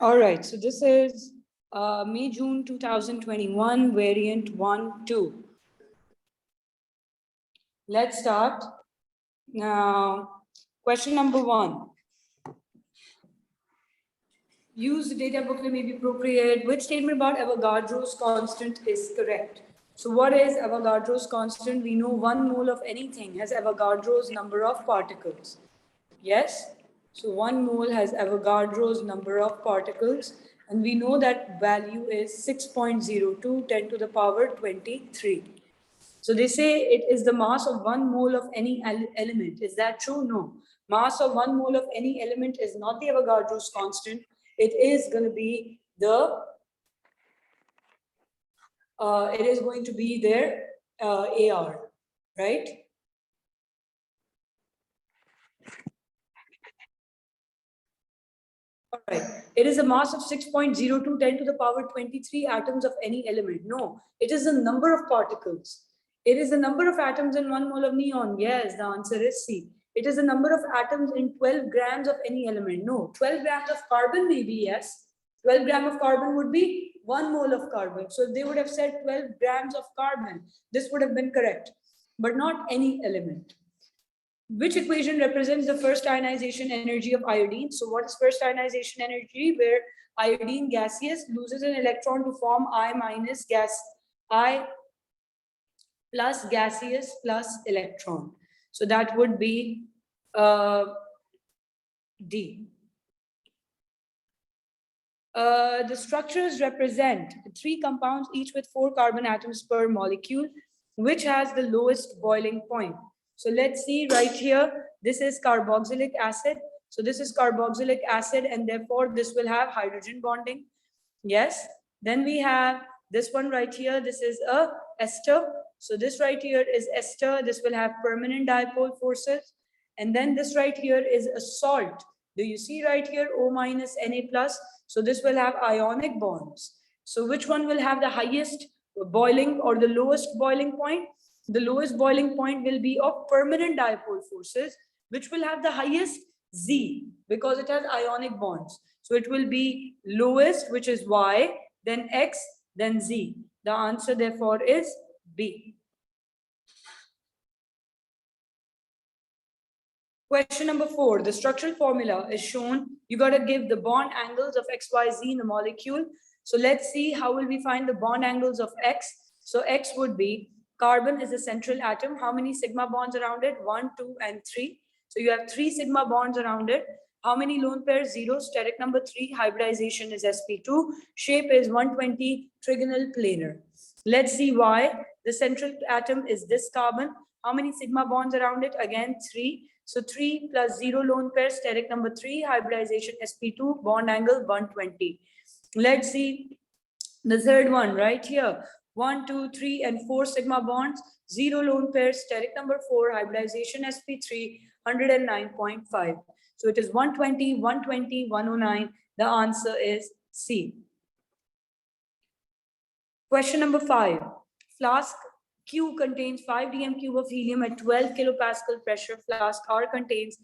All right, so this is May-June 2021, variant 1-2. Let's start. Now, question number 1. Use the data booklet may be appropriate. Which statement about Avogadro's constant is correct? So what is Avogadro's constant? We know 1 mole of anything has Avogadro's number of particles. Yes? So 1 mole has Avogadro's number of particles, and we know that value is 6.02 10 to the power 23. So they say it is the mass of 1 mole of any element. Is that true? No. Mass of 1 mole of any element is not the Avogadro's constant. It is going to be the it is going to be their AR, right? All right. It is a mass of 6.02 10 to the power 23 atoms of any element. No, it is the number of particles. It is the number of atoms in 1 mole of neon. Yes, the answer is C. It is the number of atoms in 12 grams of any element. No, 12 grams of carbon maybe, yes. 12 grams of carbon would be 1 mole of carbon. So they would have said 12 grams of carbon. This would have been correct, but not any element. Which equation represents the first ionization energy of iodine? So what is first ionization energy? Where iodine gaseous loses an electron to form I minus gas, I plus gaseous plus electron. So that would be D. The structures represent 3 compounds, each with 4 carbon atoms per molecule, which has the lowest boiling point. So let's see right here, this is carboxylic acid. So this is carboxylic acid, and therefore this will have hydrogen bonding. Yes. Then we have this one right here. This is a ester. So this right here is ester. This will have permanent dipole forces. And then this right here is a salt. Do you see right here O minus Na plus? So this will have ionic bonds. So which one will have the highest boiling or the lowest boiling point? The lowest boiling point will be of permanent dipole forces, which will have the highest Z because it has ionic bonds. So it will be lowest, which is Y, then X, then Z. The answer therefore is B. Question number 4, the structural formula is shown. You got to give the bond angles of X, Y, Z in the molecule. So let's see how will we find the bond angles of X. So X would be, carbon is the central atom. How many sigma bonds around it? 1, 2, and 3. So you have 3 sigma bonds around it. How many lone pairs? 0. Steric number 3. Hybridization is sp2. Shape is 120 trigonal planar. Let's see why. The central atom is this carbon. How many sigma bonds around it? Again, 3. So 3 plus 0 lone pair, steric number 3, hybridization sp2, bond angle 120. Let's see the third one right here. 1, 2, 3, and 4 sigma bonds, 0 lone pair, steric number 4, hybridization sp3, 109.5. So it is 120, 120, 109. The answer is C. Question number 5. Flask Q contains 5 dm cube of helium at 12 kilopascal pressure. Flask R contains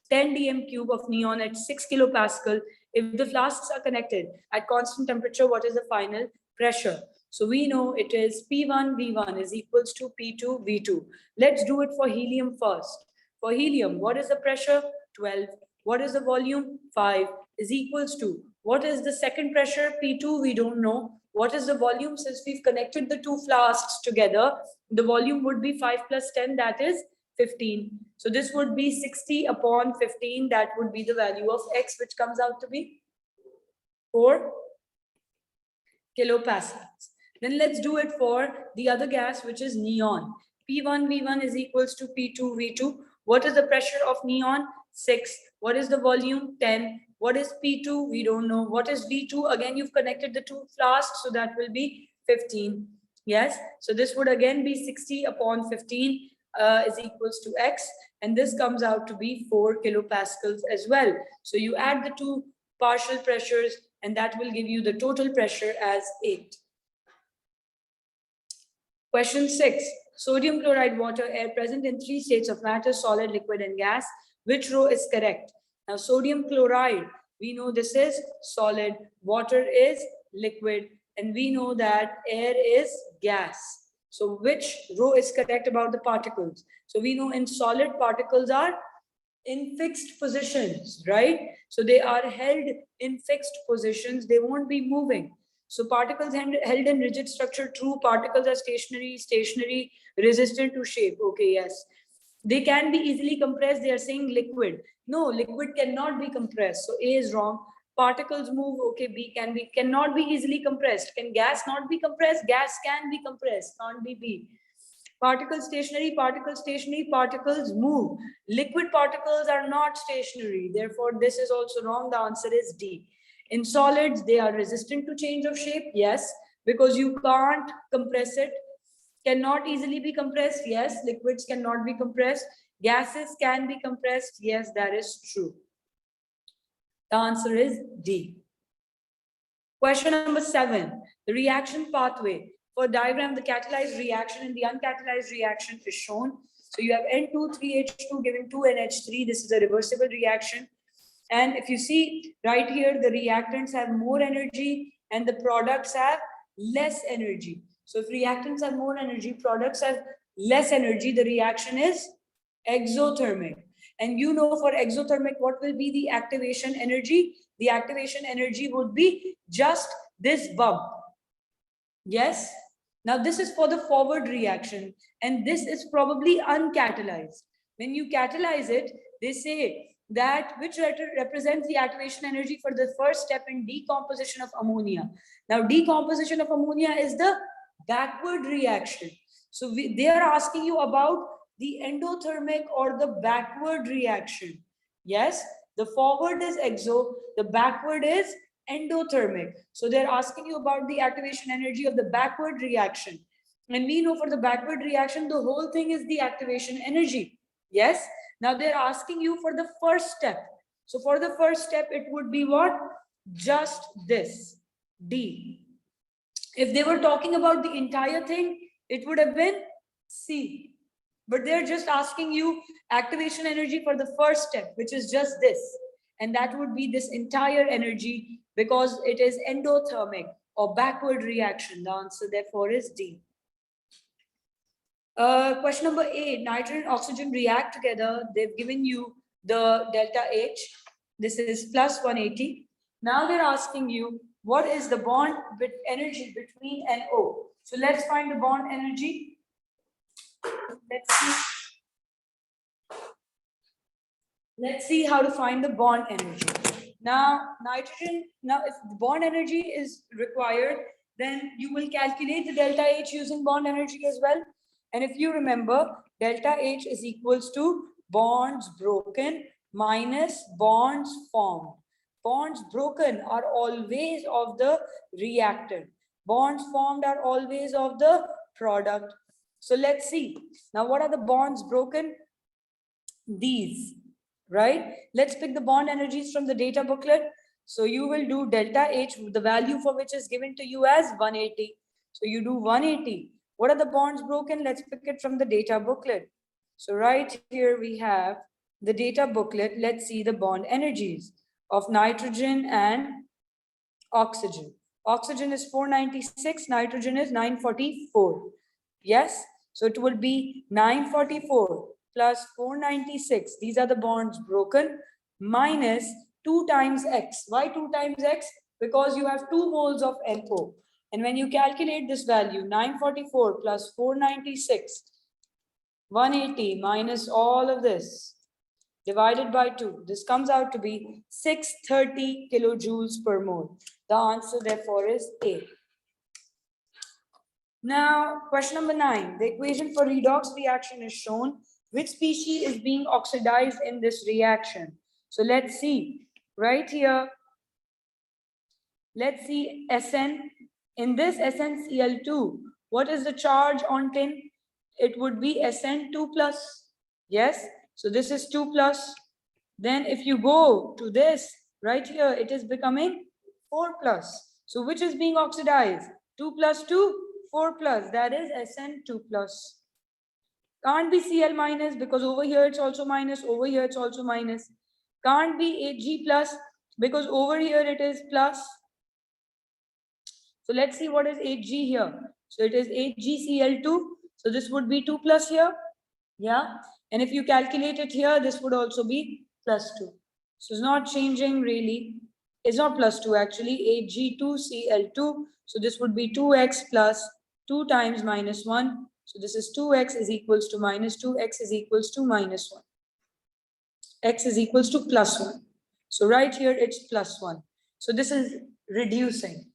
10 dm cube of neon at 6 kilopascal. If the flasks are connected at constant temperature, what is the final pressure? So we know it is P1 V1 is equals to P2 V2. Let's do it for helium first. For helium, what is the pressure? 12. What is the volume? 5 is equals to. What is the second pressure? P2, we don't know. What is the volume? Since we've connected the 2 flasks together, the volume would be 5 plus 10, that is 15. So this would be 60 upon 15. That would be the value of X, which comes out to be 4 kilopascals. Then let's do it for the other gas, which is neon. P1 V1 is equals to P2 V2. What is the pressure of neon? 6. What is the volume? 10. What is P2? We don't know. What is V2? Again, you've connected the 2 flasks, so that will be 15. Yes, so this would again be 60 upon 15 is equals to X, and this comes out to be 4 kilopascals as well. So you add the 2 partial pressures, and that will give you the total pressure as 8. Question 6. Sodium chloride, water, air present in 3 states of matter, solid, liquid, and gas. Which row is correct? Now, sodium chloride, We know this is solid, water is liquid, and we know that air is gas. So which row is correct about the particles? So we know in solid, particles are in fixed positions, right? So they are held in fixed positions, they won't be moving. So particles held in rigid structure, true. Particles are stationary, resistant to shape. Okay, yes. They can be easily compressed. They are saying liquid. No, liquid cannot be compressed. So A is wrong. Particles move. Okay, B cannot be easily compressed. Can gas not be compressed? Gas can be compressed. Can't be B. Particles stationary, particles move. Liquid particles are not stationary. Therefore, this is also wrong. The answer is D. In solids, they are resistant to change of shape. Yes, because you can't compress it. Cannot easily be compressed. Yes, liquids cannot be compressed. Gases can be compressed. Yes, that is true. The answer is D. Question number 7. The reaction pathway. For diagram, the catalyzed reaction and the uncatalyzed reaction is shown. So you have N2,3H2 giving 2NH3. This is a reversible reaction. And if you see right here, the reactants have more energy and the products have less energy. So if reactants have more energy, products have less energy, the reaction is exothermic. And you know for exothermic, what will be the activation energy? The activation energy would be just this bump. Yes. Now this is for the forward reaction and this is probably uncatalyzed. When you catalyze it, they say that which represents the activation energy for the first step in decomposition of ammonia. Now decomposition of ammonia is the backward reaction. So they are asking you about the endothermic or the backward reaction. Yes, the forward is exo, the backward is endothermic. So they're asking you about the activation energy of the backward reaction. And we know for the backward reaction, the whole thing is the activation energy. Yes. Now they're asking you for the first step. So for the first step, it would be what? Just this, D. If they were talking about the entire thing, it would have been C. But they're just asking you activation energy for the first step, which is just this. And that would be this entire energy because it is endothermic or backward reaction. The answer therefore is D. Question number 8, nitrogen and oxygen react together. They've given you the delta H. This is plus 180. Now they're asking you, what is the bond energy between NO? So let's find the bond energy. Let's see. Let's see how to find the bond energy. Now, nitrogen, now if the bond energy is required, then you will calculate the delta H using bond energy as well. And if you remember, delta H is equals to bonds broken minus bonds formed. Bonds broken are always of the reactant. Bonds formed are always of the product. So let's see. Now, what are the bonds broken? These, right? Let's pick the bond energies from the data booklet. So you will do delta H, the value for which is given to you as 180. So you do 180. What are the bonds broken? Let's pick it from the data booklet. So right here we have the data booklet. Let's see the bond energies of nitrogen and oxygen. Oxygen is 496, nitrogen is 944. Yes, so it will be 944 plus 496. These are the bonds broken minus 2 times X. Why 2 times X? Because you have 2 moles of NO. And when you calculate this value, 944 plus 496, 180 minus all of this, divided by 2. This comes out to be 630 kilojoules per mole. The answer therefore is A. Now, question number 9. The equation for redox reaction is shown. Which species is being oxidized in this reaction? So let's see. Right here, let's see SN. In this SnCl2, what is the charge on tin? It would be SN2 plus. Yes. So this is 2 plus. Then if you go to this right here, it is becoming 4 plus. So which is being oxidized? 2 plus 2, 4 plus. That is SN2 plus. Can't be Cl minus because over here it's also minus, over here it's also minus. Can't be Ag plus because over here it is plus. So let's see what is 8G here. So it is 8GCl2. So this would be 2 plus here. Yeah. And if you calculate it here, this would also be plus 2. So it's not changing really. It's not plus 2 actually. 8G2Cl2. So this would be 2x plus 2 times minus 1. So this is 2x is equals to minus 2. X is equals to minus 1. X is equals to plus 1. So right here it's plus 1. So this is reducing,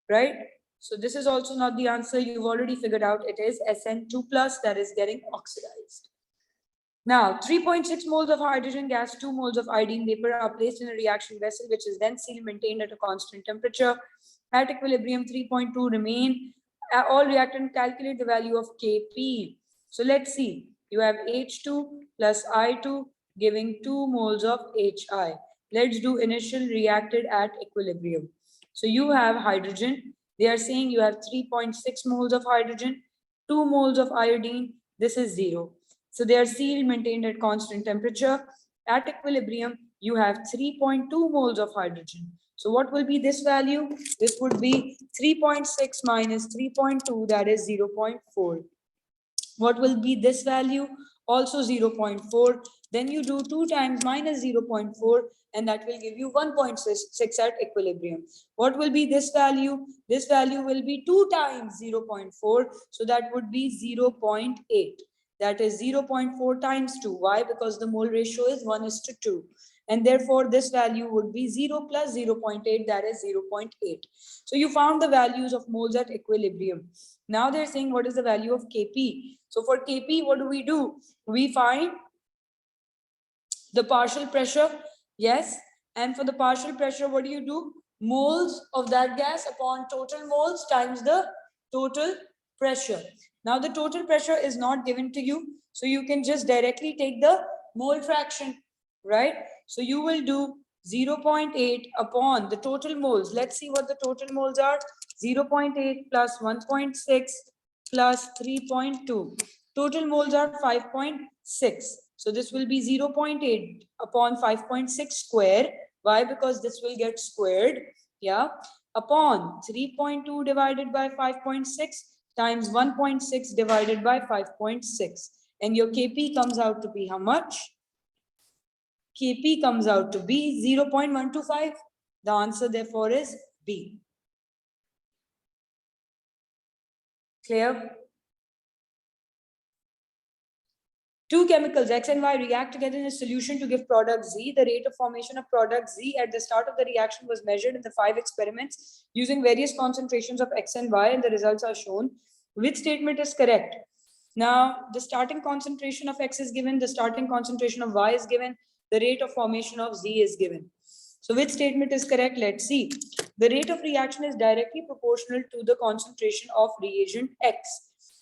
right? So this is also not the answer. You've already figured out it is SN2 plus that is getting oxidized. Now, 3.6 moles of hydrogen gas, 2 moles of iodine vapor are placed in a reaction vessel, which is then sealed, maintained at a constant temperature. At equilibrium, 3.2 remain. All reactant, calculate the value of Kp. So let's see. You have H2 plus I2 giving 2 moles of HI. Let's do initial reacted at equilibrium. So you have hydrogen. They are saying you have 3.6 moles of hydrogen, 2 moles of iodine. This is 0. So they are sealed, maintained at constant temperature. At equilibrium, you have 3.2 moles of hydrogen. So what will be this value? This would be 3.6 minus 3.2, that is 0.4. What will be this value? Also 0.4. Then you do 2 times minus 0.4 and that will give you 1.6 at equilibrium. What will be this value? This value will be 2 times 0.4. So that would be 0.8. That is 0.4 times 2. Why? Because the mole ratio is 1:2. And therefore, this value would be 0 plus 0.8, that is 0.8. So you found the values of moles at equilibrium. Now they're saying what is the value of Kp. So for Kp, what do? We find the partial pressure, yes. And for the partial pressure, what do? Moles of that gas upon total moles times the total pressure. Now the total pressure is not given to you, so you can just directly take the mole fraction, right? So you will do 0.8 upon the total moles. Let's see what the total moles are. 0.8 plus 1.6 plus 3.2. Total moles are 5.6. So this will be 0.8 upon 5.6 square. Why? Because this will get squared. Yeah. Upon 3.2 divided by 5.6 times 1.6 divided by 5.6. And your Kp comes out to be how much? Kp comes out to be 0.125. The answer therefore is B. Clear? Two chemicals X and Y react together in a solution to give product Z. The rate of formation of product Z at the start of the reaction was measured in the 5 experiments using various concentrations of X and Y, and the results are shown. Which statement is correct? Now, the starting concentration of X is given, the starting concentration of Y is given, the rate of formation of Z is given. So which statement is correct? Let's see. The rate of reaction is directly proportional to the concentration of reagent X.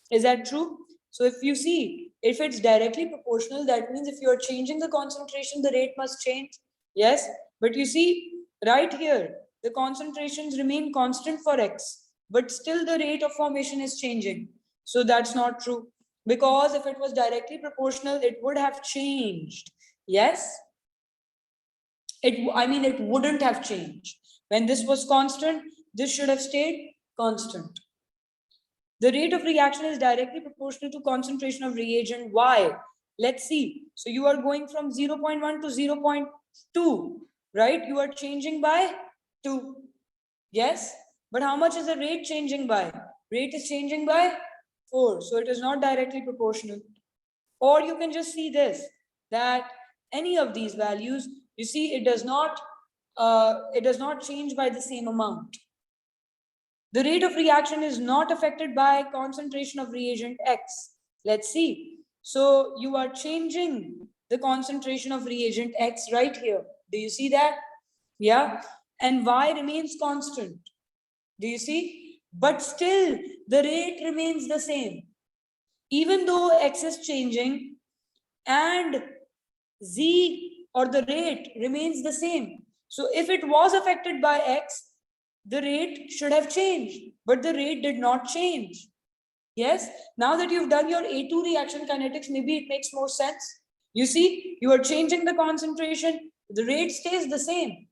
Is that true? So if you see, if it's directly proportional, that means if you're changing the concentration, the rate must change. Yes, but you see, right here, the concentrations remain constant for X, but still the rate of formation is changing. So that's not true. Because if it was directly proportional, it would have changed. Yes? It wouldn't have changed. When this was constant, this should have stayed constant. The rate of reaction is directly proportional to concentration of reagent Y. Let's see. So you are going from 0.1 to 0.2, right? You are changing by 2. Yes? But how much is the rate changing by? Rate is changing by 4. So it is not directly proportional. Or you can just see this, that any of these values, you see it does not change by the same amount. The rate of reaction is not affected by concentration of reagent X. Let's see. So you are changing the concentration of reagent X right here. Do you see that? Yeah. And Y remains constant. Do you see? But still the rate remains the same. Even though X is changing and Z or the rate remains the same. So if it was affected by X, the rate should have changed, but the rate did not change. Yes, now that you've done your A2 reaction kinetics, maybe it makes more sense. You see, you are changing the concentration, the rate stays the same.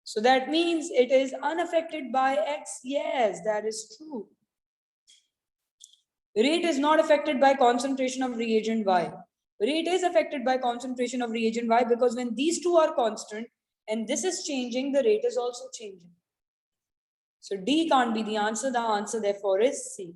So that means it is unaffected by X. Yes, that is true. Rate is not affected by concentration of reagent Y. Rate is affected by concentration of reagent Y because when these two are constant and this is changing, the rate is also changing. So D can't be the answer. The answer therefore is C.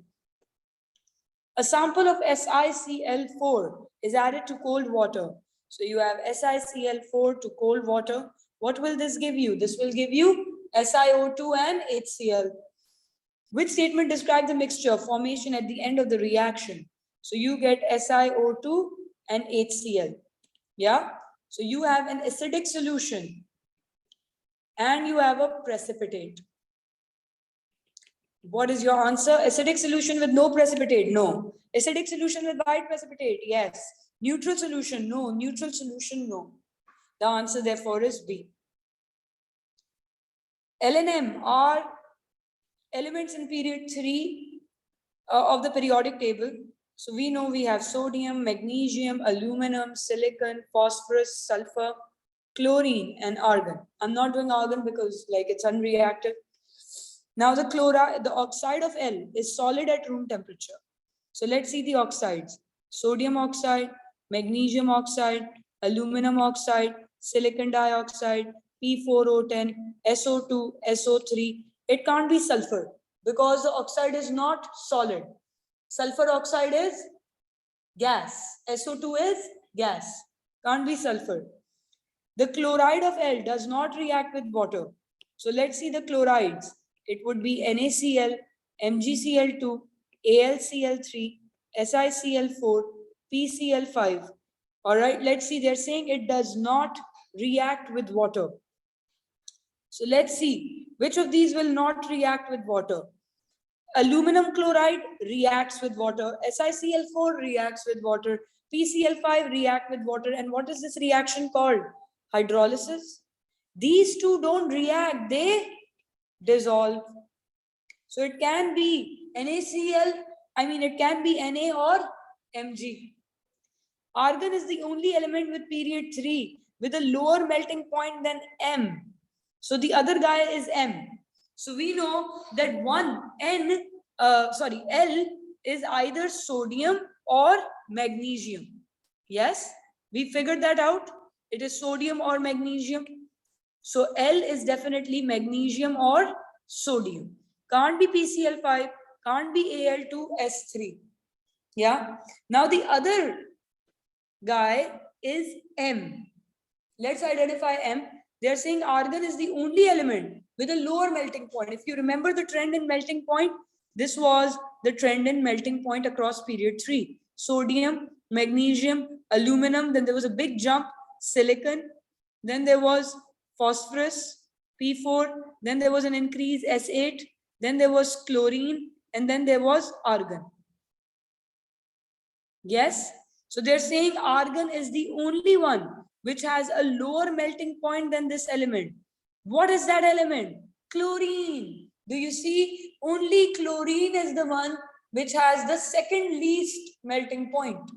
A sample of SiCl4 is added to cold water. So you have SiCl4 to cold water. What will this give you? This will give you SiO2 and HCl. Which statement describes the mixture formation at the end of the reaction? So you get SiO2 and HCl. Yeah. So you have an acidic solution and you have a precipitate. What is your answer? Acidic solution with no precipitate? No. Acidic solution with white precipitate? Yes. Neutral solution? No. Neutral solution? No. The answer therefore is B. L and M are elements in period 3 of the periodic table. So we know we have sodium, magnesium, aluminum, silicon, phosphorus, sulfur, chlorine, and argon. I'm not doing argon because like it's unreactive. Now the oxide of L is solid at room temperature. So let's see the oxides. Sodium oxide, magnesium oxide, aluminum oxide, silicon dioxide, P4O10, SO2, SO3. It can't be sulfur because the oxide is not solid. Sulfur oxide is gas. SO2 is gas. Can't be sulfur. The chloride of L does not react with water. So let's see the chlorides. It would be NaCl, MgCl2, AlCl3, SiCl4, PCl5. All right, let's see. They're saying it does not react with water. So let's see which of these will not react with water. Aluminum chloride reacts with water. SiCl4 reacts with water. PCl5 react with water. And what is this reaction called? Hydrolysis. These two don't react, they dissolve. So it can be NaCl, it can be Na or Mg. Argon is the only element with period 3 with a lower melting point than M. So the other guy is M. So we know that L is either sodium or magnesium. Yes, we figured that out. It is sodium or magnesium. So L is definitely magnesium or sodium. Can't be PCl5, can't be Al2S3. Yeah. Now the other guy is M. Let's identify M. They're saying argon is the only element with a lower melting point. If you remember the trend in melting point, this was the trend in melting point across period 3. Sodium, magnesium, aluminum, then there was a big jump, silicon, then there was phosphorus, P4, then there was an increase, S8, then there was chlorine, and then there was argon. Yes? So they're saying argon is the only one which has a lower melting point than this element. What is that element? Chlorine. Do you see? Only chlorine is the one which has the second least melting point.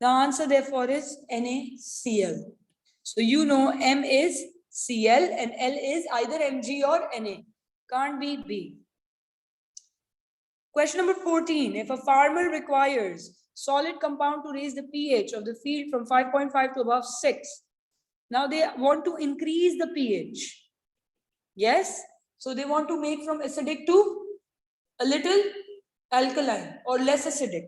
The answer therefore is NaCl. So you know M is Cl and L is either Mg or Na. Can't be B. Question number 14. If a farmer requires solid compound to raise the pH of the field from 5.5 to above 6. Now they want to increase the pH. Yes. So they want to make from acidic to a little alkaline or less acidic.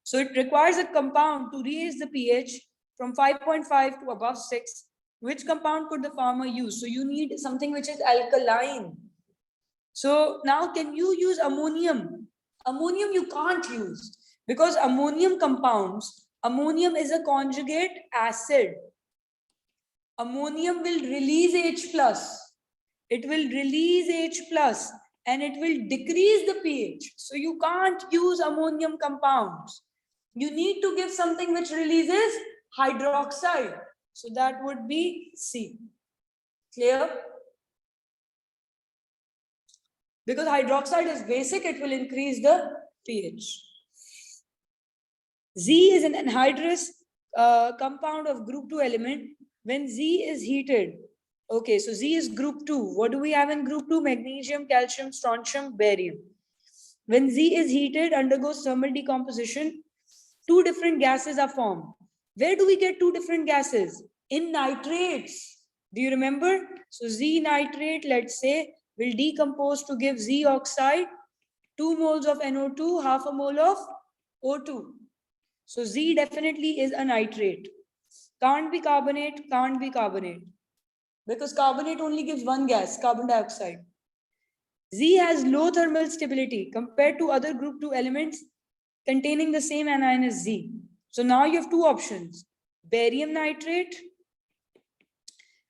So it requires a compound to raise the pH from 5.5 to above 6. Which compound could the farmer use? So you need something which is alkaline. So now can you use ammonium? Ammonium you can't use because ammonium compounds, ammonium is a conjugate acid. Ammonium will release H plus. It will release H plus and it will decrease the pH. So you can't use ammonium compounds. You need to give something which releases hydroxide. So that would be C. Clear? Because hydroxide is basic, it will increase the pH. Z is an anhydrous compound of group 2 element when Z is heated, okay, so Z is group 2. What do we have in group 2? Magnesium, calcium, strontium, barium. When Z is heated, undergoes thermal decomposition, two different gases are formed. Where do we get two different gases? In nitrates. Do you remember? So Z nitrate, let's say, will decompose to give Z oxide, 2 moles of NO2, half a mole of O2. So Z definitely is a nitrate. Can't be carbonate, can't be carbonate. Because carbonate only gives one gas, carbon dioxide. Z has low thermal stability compared to other group 2 elements containing the same anion as Z. So now you have two options, barium nitrate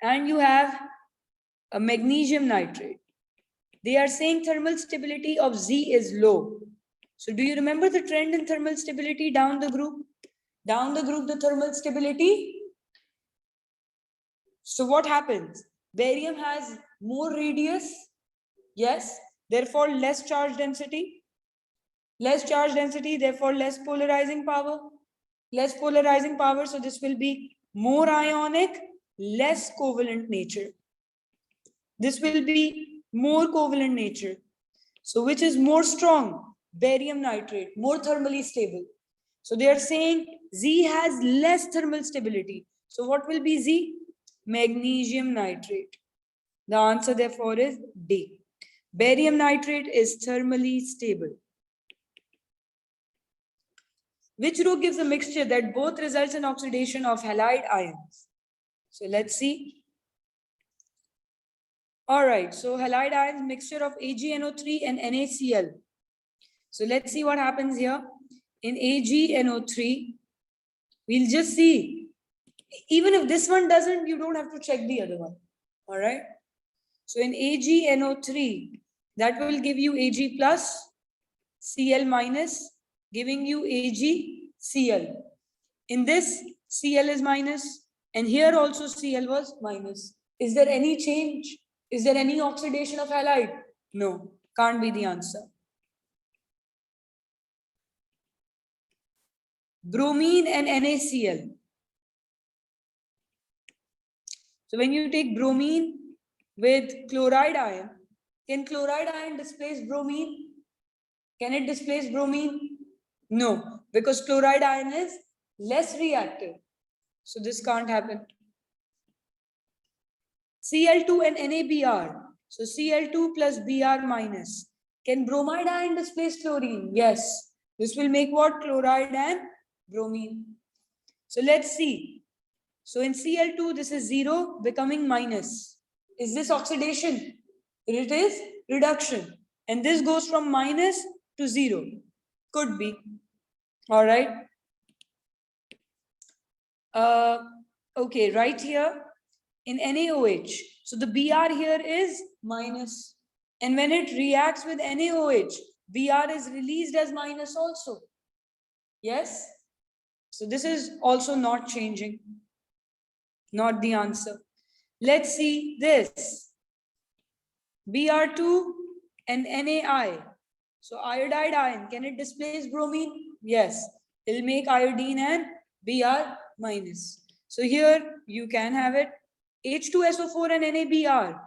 and you have a magnesium nitrate. They are saying thermal stability of Z is low. So do you remember the trend in thermal stability down the group? Down the group, the thermal stability. So what happens? Barium has more radius. Yes, therefore less charge density. Less charge density, therefore less polarizing power. Less polarizing power, so this will be more ionic, less covalent nature. This will be more covalent nature. So which is more strong? Barium nitrate, more thermally stable. So they are saying Z has less thermal stability. So what will be Z? Magnesium nitrate. The answer therefore is D. Barium nitrate is thermally stable. Which row gives a mixture that both results in oxidation of halide ions? So let's see. All right, so halide ions mixture of AgNO3 and NaCl. So let's see what happens here. In AgNO3, we'll just see. Even if this one doesn't, you don't have to check the other one. All right. So in AgNO3, that will give you Ag plus, Cl minus, giving you AgCl. In this, Cl is minus, and here also Cl was minus. Is there any change? Is there any oxidation of halide? No, can't be the answer. Bromine and NaCl. So when you take bromine with chloride ion, can chloride ion displace bromine? Can it displace bromine? No, because chloride ion is less reactive. So this can't happen. Cl2 and NaBr. So Cl2 plus Br minus. Can bromide ion displace chlorine? Yes. This will make what? Chloride and bromine. So let's see. So in Cl2, this is 0 becoming minus. Is this oxidation? It is reduction. And this goes from minus to 0. Could be. All right. Okay, right here in NaOH. So the Br here is minus. And when it reacts with NaOH, Br is released as minus also. Yes? So this is also not changing. Not the answer. Let's see this. Br2 and NaI. So iodide ion, can it displace bromine? Yes. It'll make iodine and Br minus. So here you can have it. H2SO4 and NaBr.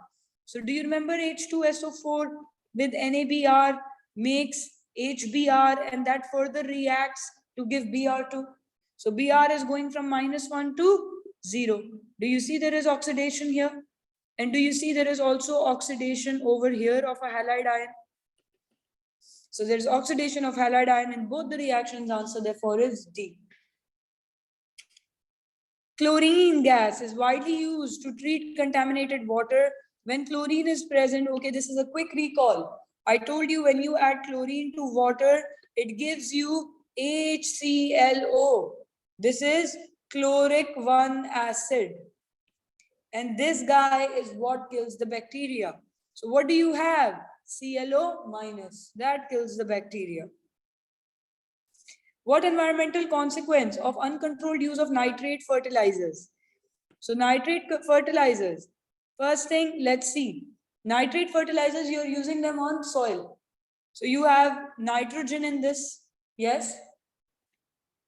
So do you remember H2SO4 with NaBr makes HBr and that further reacts to give Br2. So Br is going from -1 to 0. Do you see there is oxidation here? And do you see there is also oxidation over here of a halide ion? So there is oxidation of halide ion in both the reactions. Answer therefore is D. Chlorine gas is widely used to treat contaminated water when chlorine is present. Okay, this is a quick recall. I told you when you add chlorine to water, it gives you HClO. This is chloric 1 acid. And this guy is what kills the bacteria. So what do you have? ClO minus. That kills the bacteria. What environmental consequence of uncontrolled use of nitrate fertilizers? So nitrate fertilizers. First thing, let's see. Nitrate fertilizers, you're using them on soil. So you have nitrogen in this. Yes.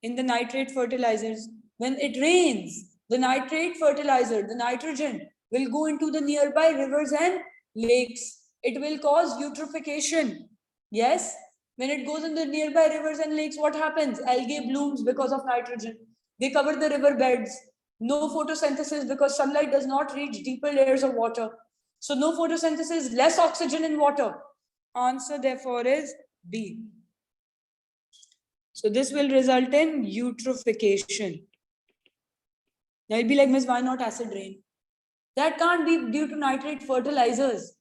In the nitrate fertilizers. When it rains, The nitrate fertilizer, the nitrogen, will go into the nearby rivers and lakes. It will cause eutrophication. Yes, when it goes in the nearby rivers and lakes, what happens? Algae blooms because of nitrogen. They cover the river beds. No photosynthesis because sunlight does not reach deeper layers of water. So no photosynthesis, less oxygen in water. Answer therefore is B. So this will result in eutrophication. Now you'll be like, Miss, why not acid rain? That can't be due to nitrate fertilizers.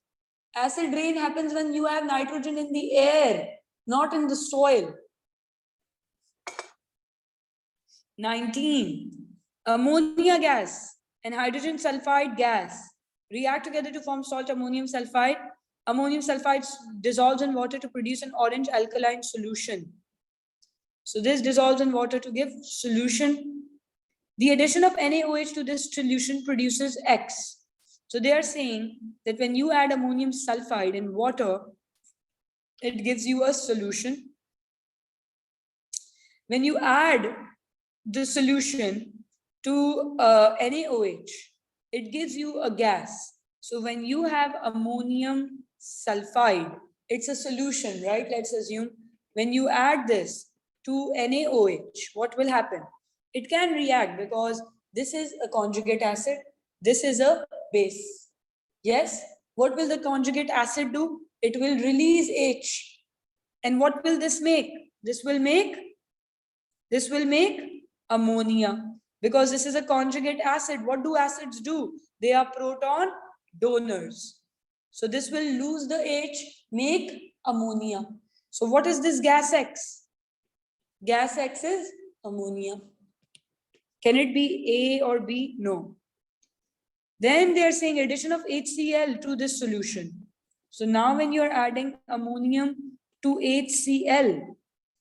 Acid rain happens when you have nitrogen in the air, not in the soil. 19. Ammonia gas and hydrogen sulfide gas react together to form salt ammonium sulfide. Ammonium sulfide dissolves in water to produce an orange alkaline solution. So this dissolves in water to give solution. The addition of NaOH to this solution produces X. So they are saying that when you add ammonium sulfide in water, it gives you a solution. When you add the solution to NaOH, it gives you a gas. So when you have ammonium sulfide, it's a solution, right? Let's assume when you add this to NaOH, what will happen? It can react because this is a conjugate acid, this is a base. Yes, what will the conjugate acid do? It will release H. And what will this make? This will make ammonia because this is a conjugate acid. What do acids do? They are proton donors. So this will lose the H, make ammonia. So what is this gas X? Gas X is ammonia. Can it be A or B? No. Then they are saying addition of HCl to this solution. So now when you are adding ammonium to HCl,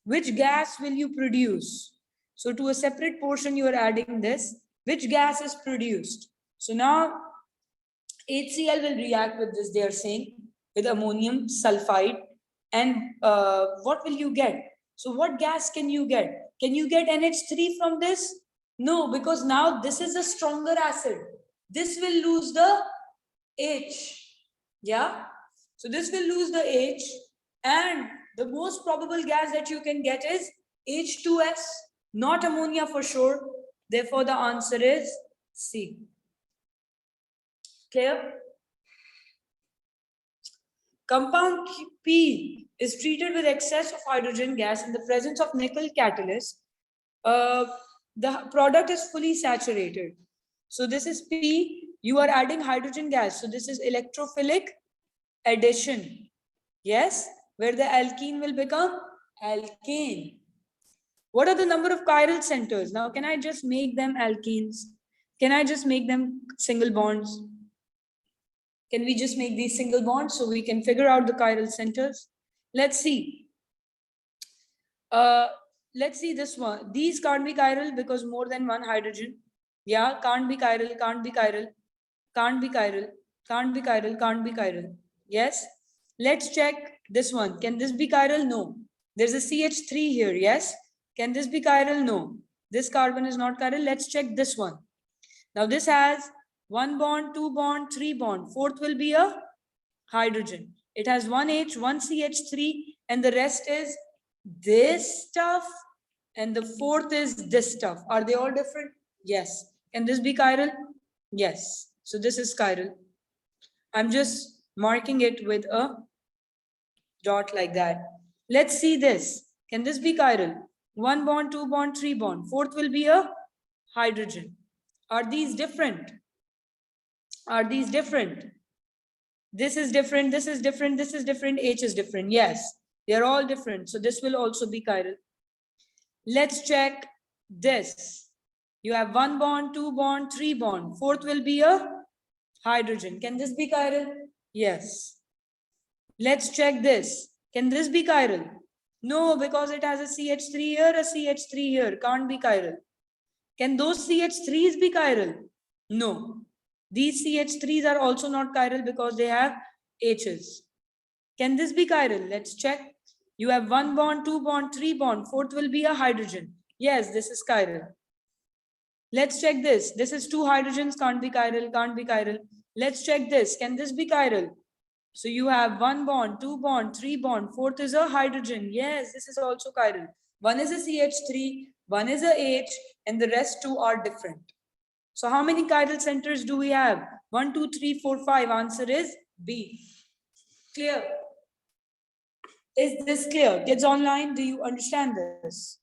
which gas will you produce? So to a separate portion you are adding this, which gas is produced? So now HCl will react with this, they are saying, with ammonium sulfide. And what will you get? So what gas can you get? Can you get NH3 from this? No, because now this is a stronger acid. This will lose the H. Yeah. So this will lose the H. And the most probable gas that you can get is H2S, not ammonia for sure. Therefore, the answer is C. Clear? Compound P is treated with excess of hydrogen gas in the presence of nickel catalyst. The product is fully saturated. So this is P. You are adding hydrogen gas. So this is electrophilic addition. Yes, where the alkene will become alkane. What are the number of chiral centers? Now, can I just make them alkenes? Can I just make them single bonds? Can we just make these single bonds so we can figure out the chiral centers? Let's see. Let's see this one. These can't be chiral because more than one hydrogen. Yeah, can't be chiral, can't be chiral, can't be chiral, can't be chiral, can't be chiral. Yes. Let's check this one. Can this be chiral? No. There's a CH3 here. Yes. Can this be chiral? No. This carbon is not chiral. Let's check this one. Now this has 1 bond, 2 bond, 3 bond. Fourth will be a hydrogen. It has 1 H, 1 CH3, and the rest is this stuff. And the fourth is this stuff. Are they all different? Yes. Can this be chiral? Yes. So this is chiral. I'm just marking it with a dot like that. Let's see this. Can this be chiral? 1 bond, 2 bond, 3 bond. Fourth will be a hydrogen. Are these different? Are these different? This is different, this is different, this is different, H is different. Yes, they're all different. So this will also be chiral. Let's check this. You have 1 bond, 2 bond, 3 bond. Fourth will be a hydrogen. Can this be chiral? Yes. Let's check this. Can this be chiral? No, because it has a CH3 here, a CH3 here. Can't be chiral. Can those CH3s be chiral? No. These CH3s are also not chiral because they have H's. Can this be chiral? Let's check. You have 1 bond, 2 bond, 3 bond. Fourth will be a hydrogen. Yes, this is chiral. Let's check this. This is 2 hydrogens, can't be chiral, can't be chiral. Let's check this. Can this be chiral? So you have 1 bond, 2 bond, 3 bond, 4th is a hydrogen. Yes, this is also chiral. One is a CH3, one is a H, and the rest 2 are different. So how many chiral centers do we have? 1, 2, 3, 4, 5. Answer is B. Clear? Is this clear? Kids online, do you understand this?